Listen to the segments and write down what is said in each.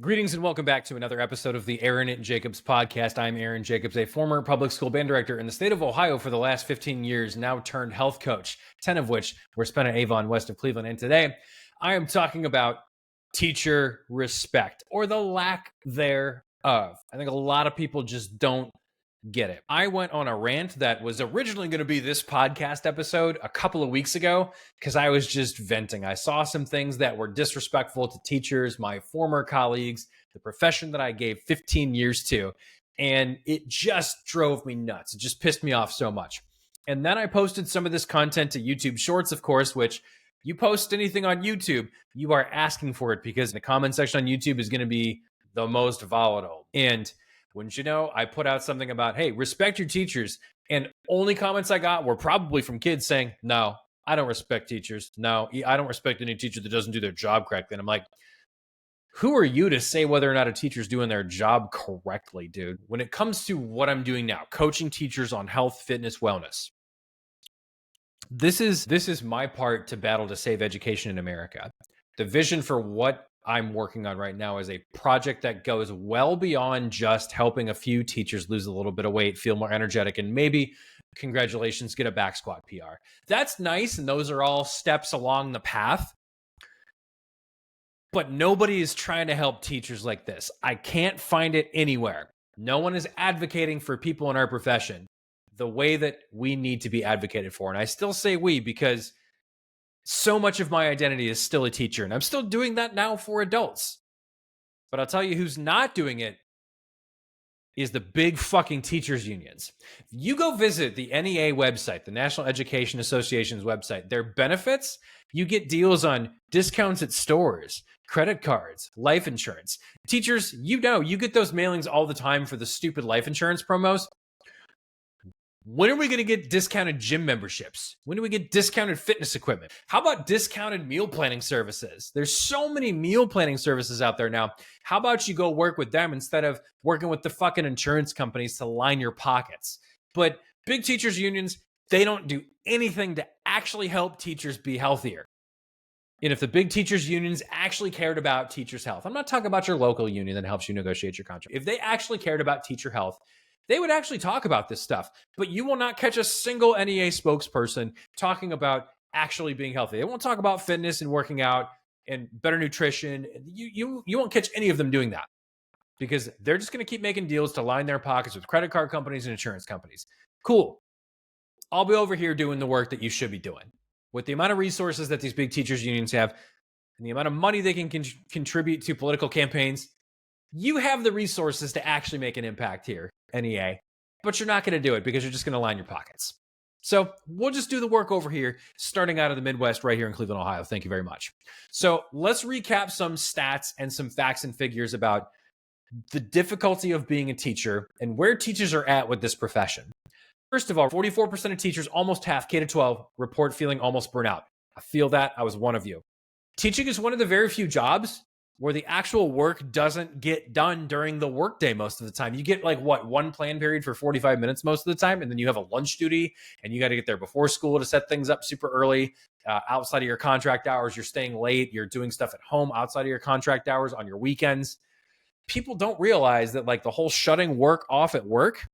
Greetings and welcome back to another episode of the Aaron Jacobs podcast. I'm Aaron Jacobs, a former public school band director in the state of Ohio for the last 15 years, now turned health coach, 10 of which were spent at Avon west of Cleveland. And today I am talking about teacher respect, or the lack thereof. I think a lot of people just don't get it. I went on a rant that was originally going to be this podcast episode a couple of weeks ago because I was just venting. I saw some things that were disrespectful to teachers, my former colleagues, the profession that I gave 15 years to, and it just drove me nuts. It just pissed me off so much. And then I posted some of this content to YouTube Shorts, of course, which you post anything on YouTube, you are asking for it because the comment section on YouTube is going to be the most volatile. And wouldn't you know, I put out something about, hey, respect your teachers. And only comments I got were probably from kids saying, no, I don't respect teachers. No, I don't respect any teacher that doesn't do their job correctly. And I'm like, who are you to say whether or not a teacher's doing their job correctly, dude? When it comes to what I'm doing now, coaching teachers on health, fitness, wellness, this is my part to battle to save education in America. The vision for what I'm working on right now is a project that goes well beyond just helping a few teachers lose a little bit of weight, feel more energetic, and maybe, congratulations, get a back squat PR. That's nice, and those are all steps along the path. But nobody is trying to help teachers like this. I can't find it anywhere. No one is advocating for people in our profession the way that we need to be advocated for. And I still say we because so much of my identity is still a teacher, and I'm still doing that now for adults. But I'll tell you who's not doing it is the big fucking teachers unions. If you go visit the NEA website, the National Education Association's website, their benefits, you get deals on discounts at stores, credit cards, life insurance. Teachers, you get those mailings all the time for the stupid life insurance promos. When are we going to get discounted gym memberships? When do we get discounted fitness equipment? How about discounted meal planning services? There's so many meal planning services out there now. How about you go work with them instead of working with the fucking insurance companies to line your pockets? But big teachers unions, they don't do anything to actually help teachers be healthier. And if the big teachers unions actually cared about teachers' health, I'm not talking about your local union that helps you negotiate your contract. If they actually cared about teacher health, they would actually talk about this stuff. But you will not catch a single NEA spokesperson talking about actually being healthy. They won't talk about fitness and working out and better nutrition. You won't catch any of them doing that because they're just going to keep making deals to line their pockets with credit card companies and insurance companies. Cool. I'll be over here doing the work that you should be doing. With the amount of resources that these big teachers unions have and the amount of money they can contribute to political campaigns, you have the resources to actually make an impact here, NEA, but you're not going to do it because you're just going to line your pockets. So we'll just do the work over here, starting out of the Midwest right here in Cleveland, Ohio. Thank you very much. So let's recap some stats and some facts and figures about the difficulty of being a teacher and where teachers are at with this profession. First of all, 44% of teachers, almost half, K-12, report feeling almost burnout. I feel that. I was one of you. Teaching is one of the very few jobs where the actual work doesn't get done during the workday most of the time. You get one plan period for 45 minutes most of the time, and then you have a lunch duty, and you got to get there before school to set things up super early. Outside of your contract hours, you're staying late, you're doing stuff at home outside of your contract hours on your weekends. People don't realize that the whole shutting work off at work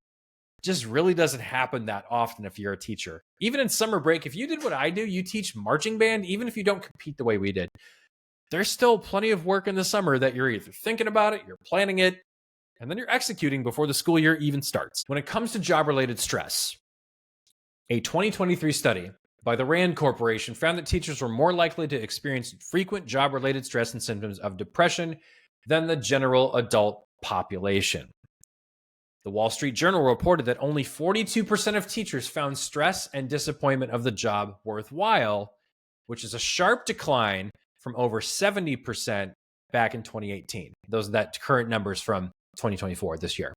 just really doesn't happen that often if you're a teacher. Even in summer break, if you did what I do, you teach marching band, even if you don't compete the way we did, there's still plenty of work in the summer that you're either thinking about it, you're planning it, and then you're executing before the school year even starts. When it comes to job-related stress, a 2023 study by the RAND Corporation found that teachers were more likely to experience frequent job-related stress and symptoms of depression than the general adult population. The Wall Street Journal reported that only 42% of teachers found stress and disappointment of the job worthwhile, which is a sharp decline from over 70% back in 2018. Those are that current numbers from 2024, this year.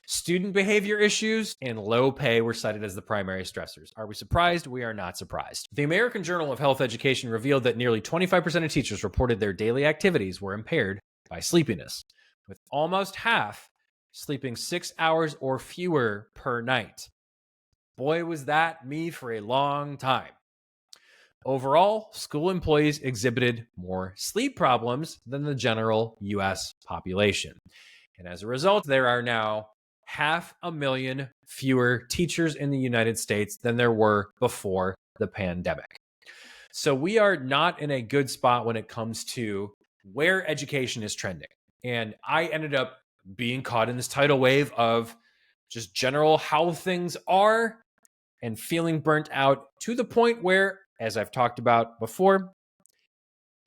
Student behavior issues and low pay were cited as the primary stressors. Are we surprised? We are not surprised. The American Journal of Health Education revealed that nearly 25% of teachers reported their daily activities were impaired by sleepiness, with almost half sleeping 6 hours or fewer per night. Boy, was that me for a long time. Overall, school employees exhibited more sleep problems than the general US population. And as a result, there are now 500,000 fewer teachers in the United States than there were before the pandemic. So we are not in a good spot when it comes to where education is trending. And I ended up being caught in this tidal wave of just general how things are and feeling burnt out to the point where, as I've talked about before,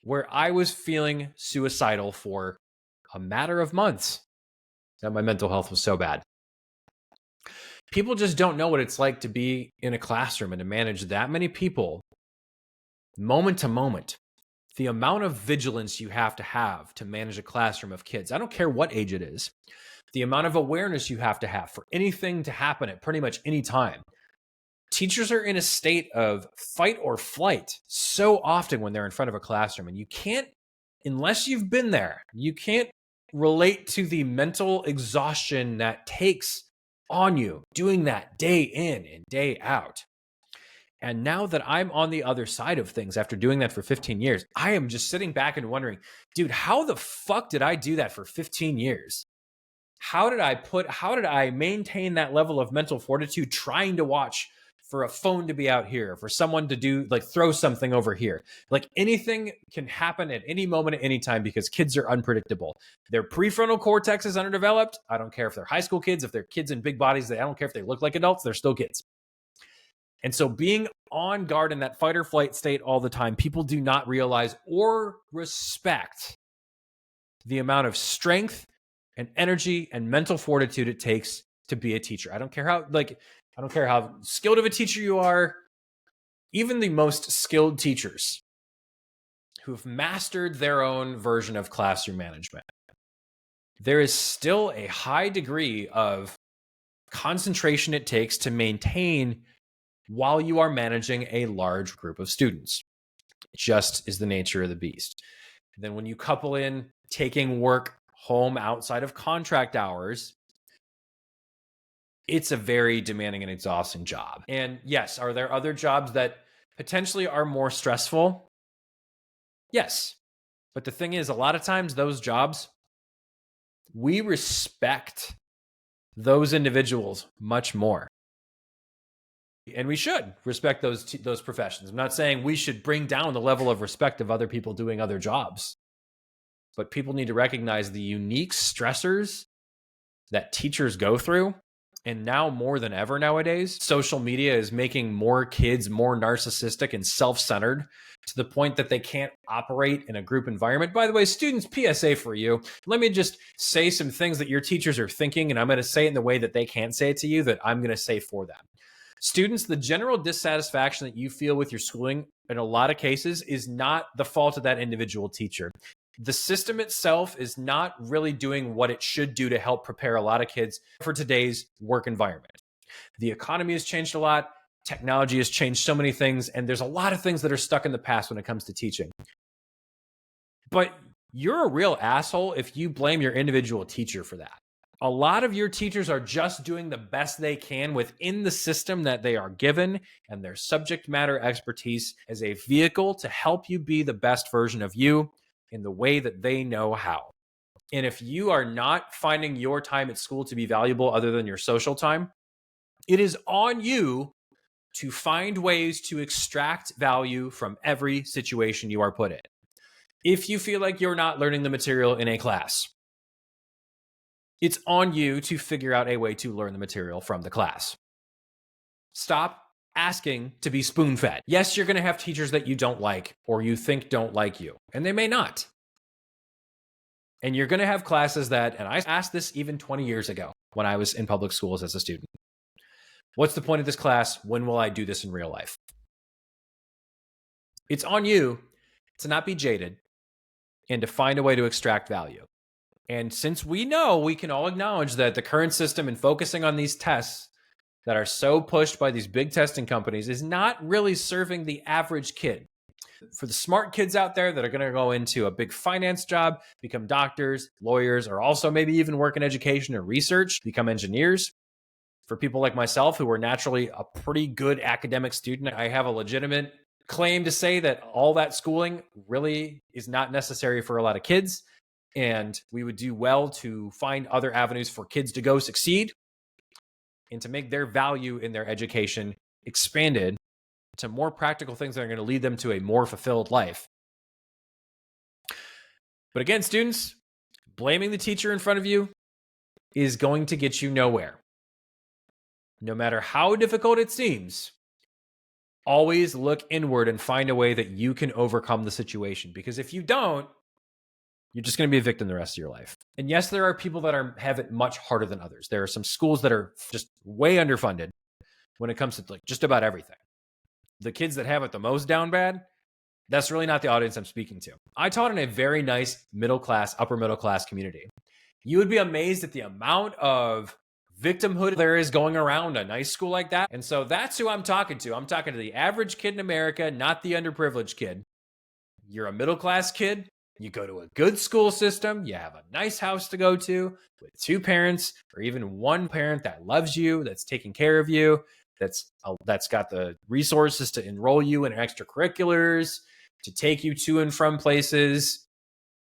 where I was feeling suicidal for a matter of months that my mental health was so bad. People just don't know what it's like to be in a classroom and to manage that many people moment to moment. The amount of vigilance you have to manage a classroom of kids, I don't care what age it is, the amount of awareness you have to have for anything to happen at pretty much any time. Teachers are in a state of fight or flight so often when they're in front of a classroom, and you can't, unless you've been there, you can't relate to the mental exhaustion that takes on you doing that day in and day out. And now that I'm on the other side of things after doing that for 15 years, I am just sitting back and wondering, dude, how the fuck did I do that for 15 years? How did I maintain that level of mental fortitude trying to watch for a phone to be out here, for someone to do throw something over here? Like anything can happen at any moment at any time because kids are unpredictable. Their prefrontal cortex is underdeveloped. I don't care if they're high school kids, if they're kids in big bodies, I don't care if they look like adults, they're still kids. And so being on guard in that fight or flight state all the time, people do not realize or respect the amount of strength and energy and mental fortitude it takes to be a teacher. I don't care how skilled of a teacher you are. Even the most skilled teachers who've mastered their own version of classroom management, there is still a high degree of concentration it takes to maintain while you are managing a large group of students. It just is the nature of the beast. And then when you couple in taking work home outside of contract hours, it's a very demanding and exhausting job. And yes, are there other jobs that potentially are more stressful? Yes. But the thing is, a lot of times those jobs, we respect those individuals much more. And we should respect those professions. I'm not saying we should bring down the level of respect of other people doing other jobs, but people need to recognize the unique stressors that teachers go through. And now more than ever nowadays, social media is making more kids more narcissistic and self-centered to the point that they can't operate in a group environment. By the way, students, PSA for you. Let me just say some things that your teachers are thinking, and I'm going to say it in the way that they can't say it to you, that I'm going to say for them. Students, the general dissatisfaction that you feel with your schooling in a lot of cases is not the fault of that individual teacher. The system itself is not really doing what it should do to help prepare a lot of kids for today's work environment. The economy has changed a lot. Technology has changed so many things, and there's a lot of things that are stuck in the past when it comes to teaching. But you're a real asshole if you blame your individual teacher for that. A lot of your teachers are just doing the best they can within the system that they are given, and their subject matter expertise as a vehicle to help you be the best version of you in the way that they know how. And if you are not finding your time at school to be valuable other than your social time, it is on you to find ways to extract value from every situation you are put in. If you feel like you're not learning the material in a class, it's on you to figure out a way to learn the material from the class. Stop asking to be spoon-fed. Yes, you're going to have teachers that you don't like or you think don't like you, and they may not. And you're going to have classes that, and I asked this even 20 years ago when I was in public schools as a student. What's the point of this class? When will I do this in real life? It's on you to not be jaded and to find a way to extract value. And since we know, we can all acknowledge that the current system and focusing on these tests that are so pushed by these big testing companies is not really serving the average kid. For the smart kids out there that are going to go into a big finance job, become doctors, lawyers, or also maybe even work in education or research, become engineers. For people like myself who are naturally a pretty good academic student, I have a legitimate claim to say that all that schooling really is not necessary for a lot of kids, and we would do well to find other avenues for kids to go succeed and to make their value in their education expanded to more practical things that are going to lead them to a more fulfilled life. But again, students, blaming the teacher in front of you is going to get you nowhere. No matter how difficult it seems, always look inward and find a way that you can overcome the situation. Because if you don't, you're just going to be a victim the rest of your life. And yes, there are people that have it much harder than others. There are some schools that are just way underfunded when it comes to like just about everything. The kids that have it the most down bad, that's really not the audience I'm speaking to. I taught in a very nice middle class, upper middle class community. You would be amazed at the amount of victimhood there is going around a nice school like that. And so that's who I'm talking to. I'm talking to the average kid in America, not the underprivileged kid. You're a middle class kid. You go to a good school system. You have a nice house to go to with two parents or even one parent that loves you, that's taking care of you, that's got the resources to enroll you in extracurriculars, to take you to and from places.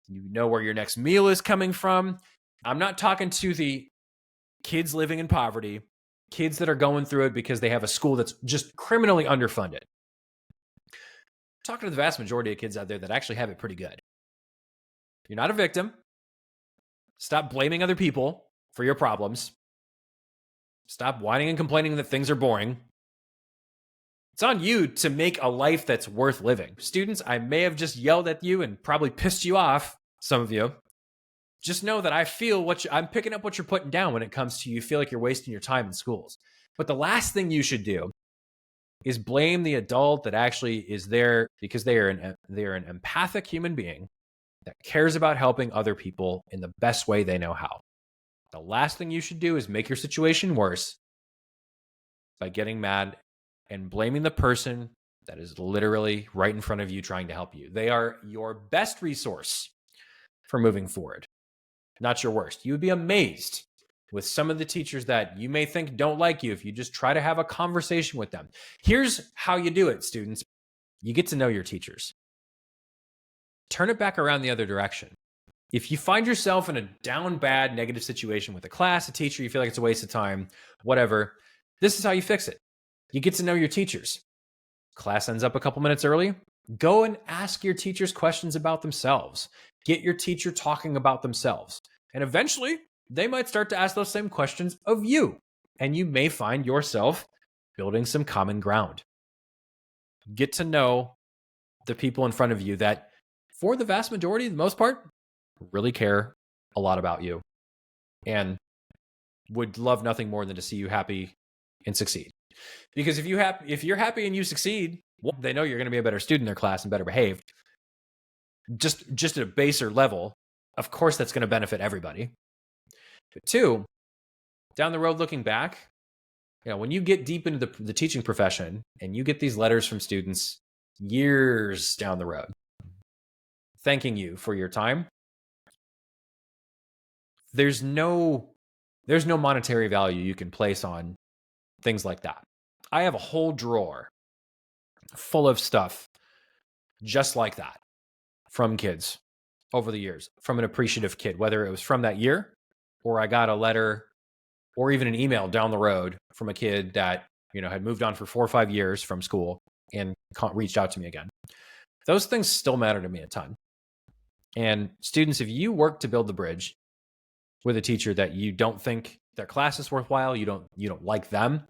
You know where your next meal is coming from. I'm not talking to the kids living in poverty, kids that are going through it because they have a school that's just criminally underfunded. I'm talking to the vast majority of kids out there that actually have it pretty good. You're not a victim. Stop blaming other people for your problems. Stop whining and complaining that things are boring. It's on you to make a life that's worth living. Students, I may have just yelled at you and probably pissed you off, some of you. Just know that I feel I'm picking up what you're putting down when it comes to you feel like you're wasting your time in schools. But the last thing you should do is blame the adult that actually is there because they're an empathic human being that cares about helping other people in the best way they know how. The last thing you should do is make your situation worse by getting mad and blaming the person that is literally right in front of you trying to help you. They are your best resource for moving forward, not your worst. You would be amazed with some of the teachers that you may think don't like you if you just try to have a conversation with them. Here's how you do it, students. You get to know your teachers. Turn it back around the other direction. If you find yourself in a down bad negative situation with a class, a teacher, you feel like it's a waste of time, whatever, this is how you fix it. You get to know your teachers. Class ends up a couple minutes early. Go and ask your teachers questions about themselves. Get your teacher talking about themselves. And eventually, they might start to ask those same questions of you. And you may find yourself building some common ground. Get to know the people in front of you that, for the vast majority, the most part, really care a lot about you and would love nothing more than to see you happy and succeed. Because if you're happy and you succeed, well, they know you're going to be a better student in their class and better behaved. Just at a baser level, of course, that's going to benefit everybody. But two, down the road, looking back, when you get deep into the teaching profession and you get these letters from students years down the road, thanking you for your time, there's no monetary value you can place on things like that. I have a whole drawer full of stuff just like that from kids over the years, from an appreciative kid, whether it was from that year or I got a letter or even an email down the road from a kid that, had moved on for 4 or 5 years from school and reached out to me again. Those things still matter to me a ton. And students, if you work to build the bridge with a teacher that you don't think their class is worthwhile, you don't like them,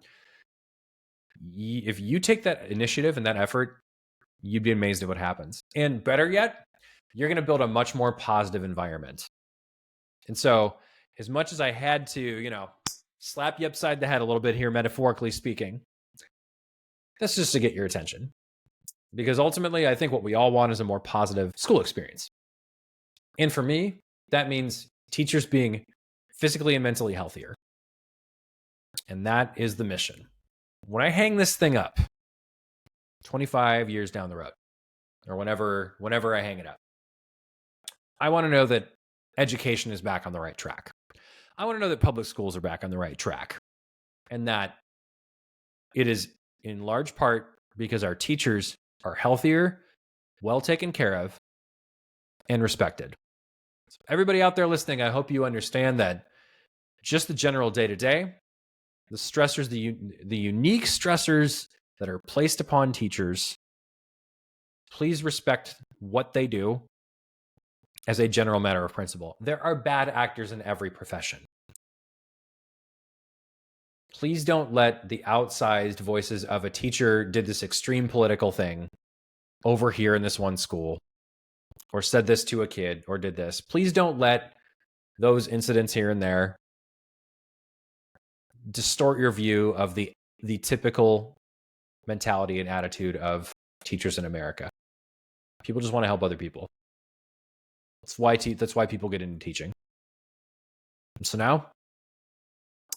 if you take that initiative and that effort, you'd be amazed at what happens. And better yet, you're going to build a much more positive environment. And so, as much as I had to, slap you upside the head a little bit here, metaphorically speaking, that's just to get your attention. Because ultimately, I think what we all want is a more positive school experience. And for me, that means teachers being physically and mentally healthier. And that is the mission. When I hang this thing up 25 years down the road, or whenever I hang it up, I want to know that education is back on the right track. I want to know that public schools are back on the right track, and that it is in large part because our teachers are healthier, well taken care of, and respected. So everybody out there listening, I hope you understand that just the general day-to-day, the stressors, the unique stressors that are placed upon teachers, please respect what they do as a general matter of principle. There are bad actors in every profession. Please don't let the outsized voices of a teacher did this extreme political thing over here in this one school, or said this to a kid, or did this. Please don't let those incidents here and there distort your view of the typical mentality and attitude of teachers in America. People just want to help other people. That's why people get into teaching. So now,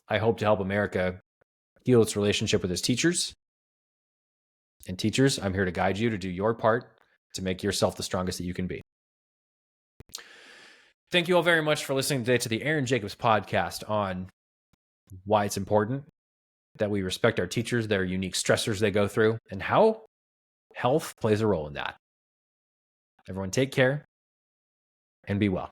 I hope to help America heal its relationship with its teachers. And teachers, I'm here to guide you to do your part to make yourself the strongest that you can be. Thank you all very much for listening today to the Aaron Jacobs podcast on why it's important that we respect our teachers, their unique stressors they go through, and how health plays a role in that. Everyone take care and be well.